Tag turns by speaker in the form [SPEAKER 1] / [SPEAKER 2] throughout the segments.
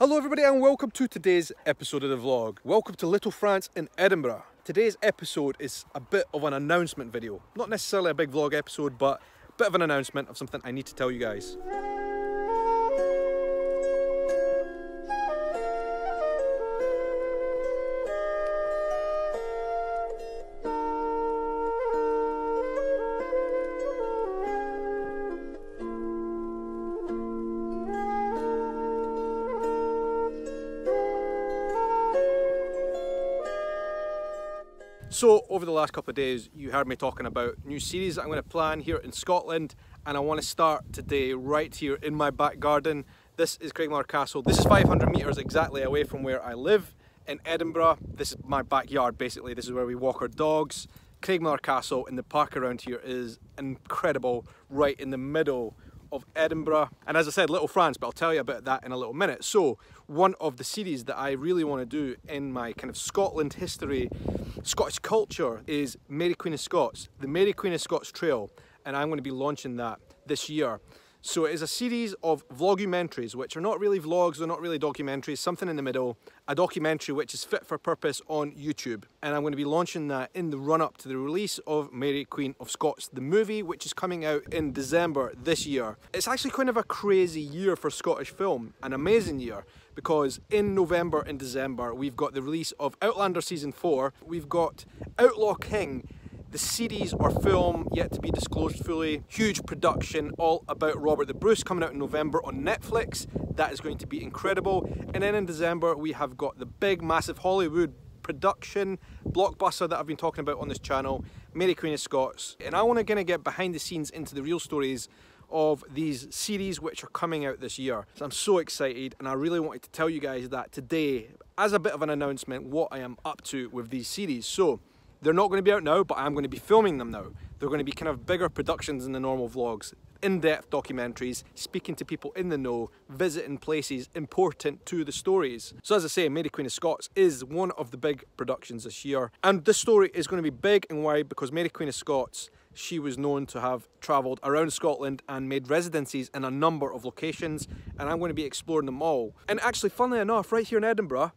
[SPEAKER 1] Hello everybody and welcome to today's episode of the vlog. Welcome to Little France in Edinburgh. Today's episode is a bit of an announcement video. Not necessarily a big vlog episode, but a bit of an announcement of something I need to tell you guys. So over the last couple of days you heard me talking about new series that I'm going to plan here in Scotland, and I want to start today right here in my back garden. This is Craigmillar Castle. This is 500 metres exactly away from where I live in Edinburgh. This is my backyard basically. This is where we walk our dogs. Craigmillar Castle and the park around here is incredible, right in the middle of Edinburgh. And as I said, Little France, but I'll tell you about that in a little minute. So one of the series that I really want to do in my kind of Scotland history, Scottish culture, is Mary Queen of Scots, the Mary Queen of Scots Trail, and I'm going to be launching that this year. So it is a series of vlogumentaries, which are not really vlogs, they're not really documentaries, something in the middle, a documentary which is fit for purpose on YouTube. And I'm going to be launching that in the run-up to the release of Mary Queen of Scots, the movie, which is coming out in December this year. It's actually kind of a crazy year for Scottish film, an amazing year, because in November and December we've got the release of Outlander Season 4, we've got Outlaw King, the series or film yet to be disclosed fully, huge production all about Robert the Bruce, coming out in November on Netflix. That is going to be incredible. And then in December we have got the big massive Hollywood production blockbuster that I've been talking about on this channel, Mary Queen of Scots. And I want to kind of get behind the scenes into the real stories of these series which are coming out this year. So I'm so excited, and I really wanted to tell you guys that today as a bit of an announcement what I am up to with these series. So they're not going to be out now, but I'm going to be filming them now. They're going to be kind of bigger productions than the normal vlogs, in-depth documentaries, speaking to people in the know, visiting places important to the stories. So as I say, Mary Queen of Scots is one of the big productions this year. And this story is going to be big and wide because Mary Queen of Scots, she was known to have travelled around Scotland and made residencies in a number of locations, and I'm going to be exploring them all. And actually, funnily enough, right here in Edinburgh,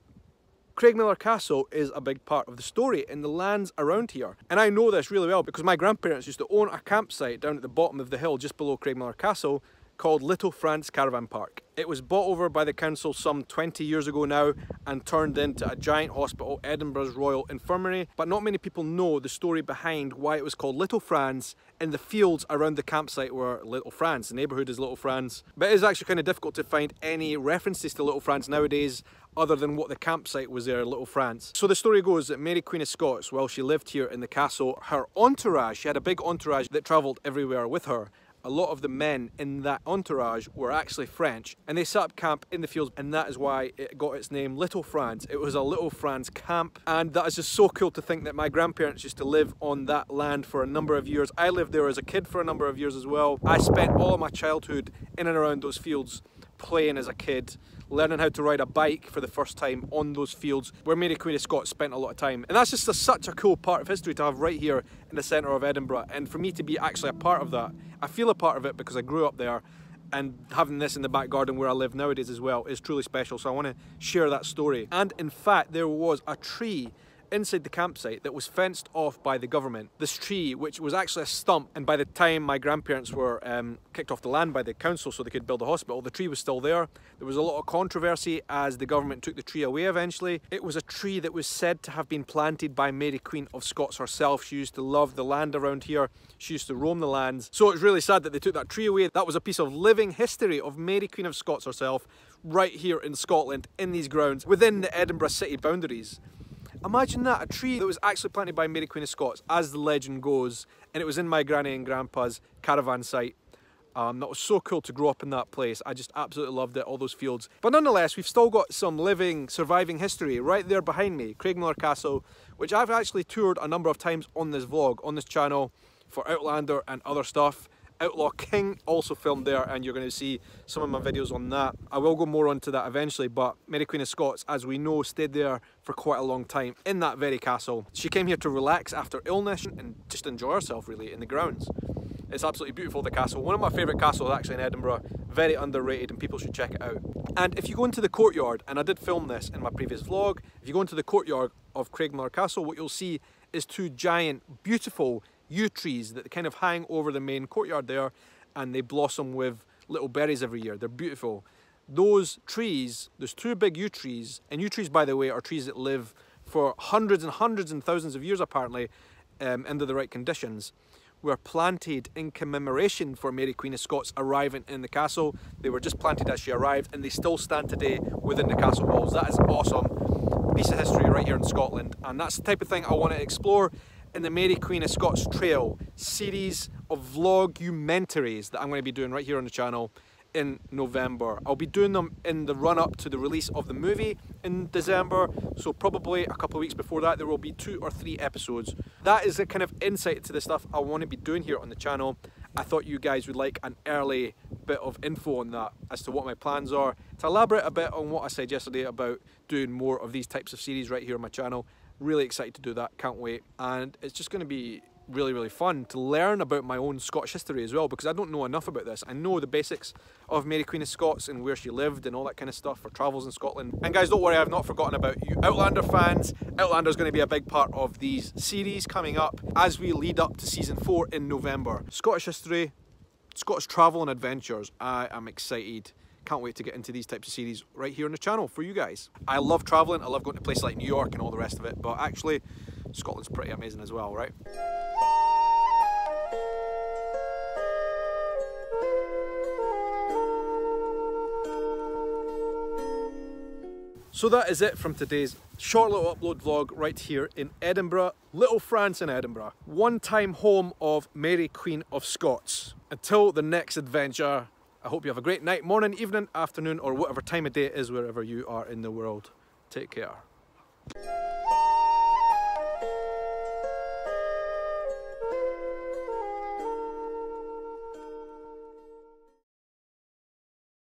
[SPEAKER 1] Craigmillar Castle is a big part of the story in the lands around here. And I know this really well because my grandparents used to own a campsite down at the bottom of the hill just below Craigmillar Castle called Little France Caravan Park. It was bought over by the council some 20 years ago now and turned into a giant hospital, Edinburgh's Royal Infirmary. But not many people know the story behind why it was called Little France, and the fields around the campsite were Little France. The neighbourhood is Little France. But it is actually kind of difficult to find any references to Little France nowadays other than what the campsite was there, Little France. So the story goes that Mary Queen of Scots, while she lived here in the castle, her entourage, she had a big entourage that travelled everywhere with her. A lot of the men in that entourage were actually French, and they set up camp in the fields, and that is why it got its name Little France. It was a Little France camp, and that is just so cool to think that my grandparents used to live on that land for a number of years. I lived there as a kid for a number of years as well. I spent all of my childhood in and around those fields, playing as a kid, learning how to ride a bike for the first time on those fields where Mary Queen of Scots spent a lot of time. And that's just such a cool part of history to have right here in the centre of Edinburgh, and for me to be actually a part of that. I feel a part of it because I grew up there, and having this in the back garden where I live nowadays as well is truly special, so I want to share that story. And in fact there was a tree inside the campsite that was fenced off by the government. This tree, which was actually a stump, and by the time my grandparents were kicked off the land by the council so they could build a hospital, the tree was still there. There was a lot of controversy as the government took the tree away eventually. It was a tree that was said to have been planted by Mary Queen of Scots herself. She used to love the land around here. She used to roam the lands. So it's really sad that they took that tree away. That was a piece of living history of Mary Queen of Scots herself right here in Scotland, in these grounds, within the Edinburgh city boundaries. Imagine that, a tree that was actually planted by Mary Queen of Scots, as the legend goes, and it was in my granny and grandpa's caravan site. That was so cool to grow up in that place. I just absolutely loved it, all those fields. But nonetheless, we've still got some living, surviving history right there behind me, Craigmillar Castle, which I've actually toured a number of times on this vlog, on this channel, for Outlander and other stuff. Outlaw King also filmed there, and you're going to see some of my videos on that. I will go more onto that eventually, but Mary Queen of Scots, as we know, stayed there for quite a long time in that very castle. She came here to relax after illness and just enjoy herself really in the grounds. It's absolutely beautiful, the castle. One of my favourite castles actually in Edinburgh. Very underrated and people should check it out. And if you go into the courtyard, and I did film this in my previous vlog, if you go into the courtyard of Craigmillar Castle, what you'll see is two giant, beautiful yew trees that kind of hang over the main courtyard there, and they blossom with little berries every year. They're beautiful. Those trees, there's two big yew trees, and yew trees, by the way, are trees that live for hundreds and hundreds and thousands of years apparently, under the right conditions, were planted in commemoration for Mary Queen of Scots arriving in the castle. They were just planted as she arrived, and they still stand today within the castle walls. That is awesome. Piece of history right here in Scotland, and that's the type of thing I want to explore in the Mary Queen of Scots Trail series of vlogumentaries that I'm going to be doing right here on the channel in November. I'll be doing them in the run-up to the release of the movie in December, so probably a couple of weeks before that there will be 2 or 3 episodes. That is a kind of insight to the stuff I want to be doing here on the channel. I thought you guys would like an early bit of info on that as to what my plans are, to elaborate a bit on what I said yesterday about doing more of these types of series right here on my channel. Really excited to do that, can't wait. And it's just going to be really fun to learn about my own Scottish history as well, because I don't know enough about this. I know the basics of Mary Queen of Scots and where she lived and all that kind of stuff for travels in Scotland. And guys, don't worry, I've not forgotten about you Outlander fans. Outlander is going to be a big part of these series coming up as we lead up to season 4 in November. Scottish history, Scottish travel and adventures. I am excited. Can't wait to get into these types of series right here on the channel for you guys. I love traveling, I love going to places like New York and all the rest of it, but actually Scotland's pretty amazing as well, right? So that is it from today's short little upload vlog right here in Edinburgh, Little France in Edinburgh. One-time home of Mary Queen of Scots. Until the next adventure, I hope you have a great night, morning, evening, afternoon, or whatever time of day it is wherever you are in the world. Take care.